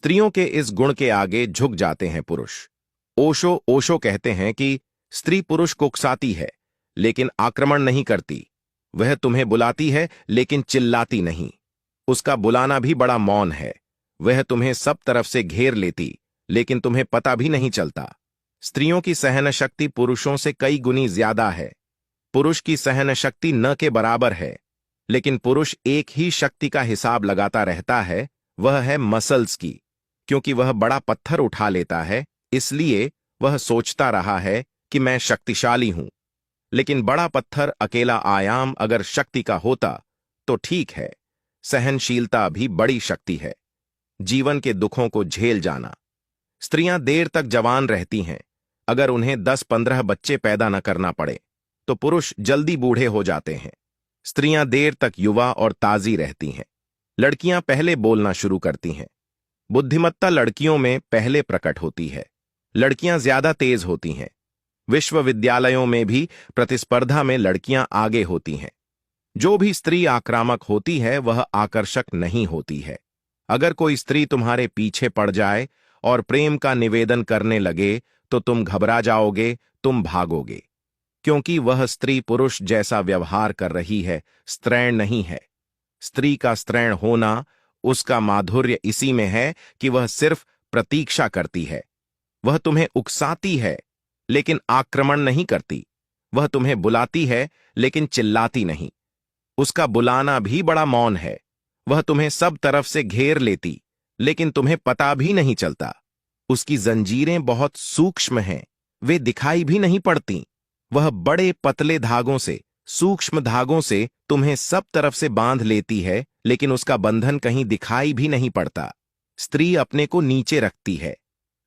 स्त्रियों के इस गुण के आगे झुक जाते हैं पुरुष। ओशो कहते हैं कि स्त्री पुरुष को उकसाती है लेकिन आक्रमण नहीं करती। वह तुम्हें बुलाती है लेकिन चिल्लाती नहीं। उसका बुलाना भी बड़ा मौन है। वह तुम्हें सब तरफ से घेर लेती लेकिन तुम्हें पता भी नहीं चलता। स्त्रियों की सहन शक्ति पुरुषों से कई गुनी ज्यादा है। पुरुष की सहन शक्ति न के बराबर है, लेकिन पुरुष एक ही शक्ति का हिसाब लगाता रहता है, वह है मसल्स की। क्योंकि वह बड़ा पत्थर उठा लेता है, इसलिए वह सोचता रहा है कि मैं शक्तिशाली हूं। लेकिन बड़ा पत्थर अकेला आयाम अगर शक्ति का होता तो ठीक है। सहनशीलता भी बड़ी शक्ति है। जीवन के दुखों को झेल जाना। स्त्रियां देर तक जवान रहती हैं अगर उन्हें 10-15 बच्चे पैदा न करना पड़े, तो पुरुष जल्दी बूढ़े हो जाते हैं। स्त्रियां देर तक युवा और ताजी रहती हैं। लड़कियां पहले बोलना शुरू करती हैं। बुद्धिमत्ता लड़कियों में पहले प्रकट होती है। लड़कियां ज्यादा तेज होती हैं। विश्वविद्यालयों में भी प्रतिस्पर्धा में लड़कियां आगे होती हैं। जो भी स्त्री आक्रामक होती है वह आकर्षक नहीं होती है। अगर कोई स्त्री तुम्हारे पीछे पड़ जाए और प्रेम का निवेदन करने लगे तो तुम घबरा जाओगे, तुम भागोगे, क्योंकि वह स्त्री पुरुष जैसा व्यवहार कर रही है, स्त्रैण नहीं है। स्त्री का स्त्रैण होना, उसका माधुर्य इसी में है कि वह सिर्फ प्रतीक्षा करती है। वह तुम्हें उकसाती है लेकिन आक्रमण नहीं करती। वह तुम्हें बुलाती है लेकिन चिल्लाती नहीं। उसका बुलाना भी बड़ा मौन है। वह तुम्हें सब तरफ से घेर लेती लेकिन तुम्हें पता भी नहीं चलता। उसकी जंजीरें बहुत सूक्ष्म हैं, वे दिखाई भी नहीं पड़ती। वह बड़े पतले धागों से, सूक्ष्म धागों से तुम्हें सब तरफ से बांध लेती है, लेकिन उसका बंधन कहीं दिखाई भी नहीं पड़ता। स्त्री अपने को नीचे रखती है।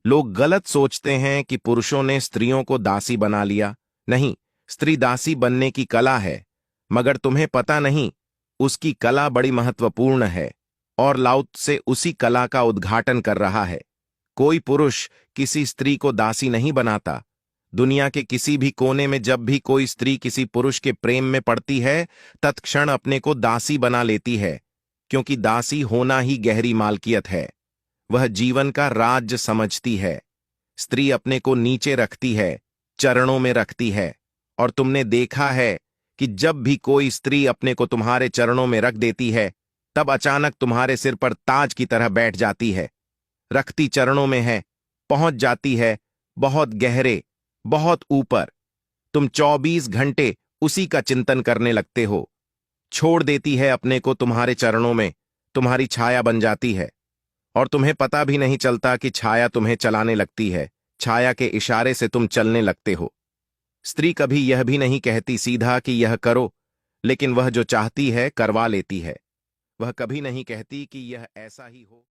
लोग गलत सोचते हैं कि पुरुषों ने स्त्रियों को दासी बना लिया। नहीं, स्त्री दासी बनने की कला है, मगर तुम्हें पता नहीं, उसकी कला बड़ी महत्वपूर्ण है और लाओ त्से उसी कला का उद्घाटन कर रहा है। कोई पुरुष किसी स्त्री को दासी नहीं बनाता। दुनिया के किसी भी कोने में जब भी कोई स्त्री किसी पुरुष के प्रेम में पड़ती है, तत्क्षण अपने को दासी बना लेती है, क्योंकि दासी होना ही गहरी मालकियत है। वह जीवन का राज्य समझती है। स्त्री अपने को नीचे रखती है, चरणों में रखती है, और तुमने देखा है कि जब भी कोई स्त्री अपने को तुम्हारे चरणों में रख देती है, तब अचानक तुम्हारे सिर पर ताज की तरह बैठ जाती है। रखती चरणों में है, पहुंच जाती है बहुत गहरे, बहुत ऊपर। तुम 24 घंटे उसी का चिंतन करने लगते हो। छोड़ देती है अपने को तुम्हारे चरणों में, तुम्हारी छाया बन जाती है, और तुम्हें पता भी नहीं चलता कि छाया तुम्हें चलाने लगती है। छाया के इशारे से तुम चलने लगते हो। स्त्री कभी यह भी नहीं कहती सीधा कि यह करो, लेकिन वह जो चाहती है करवा लेती है। वह कभी नहीं कहती कि यह ऐसा ही हो।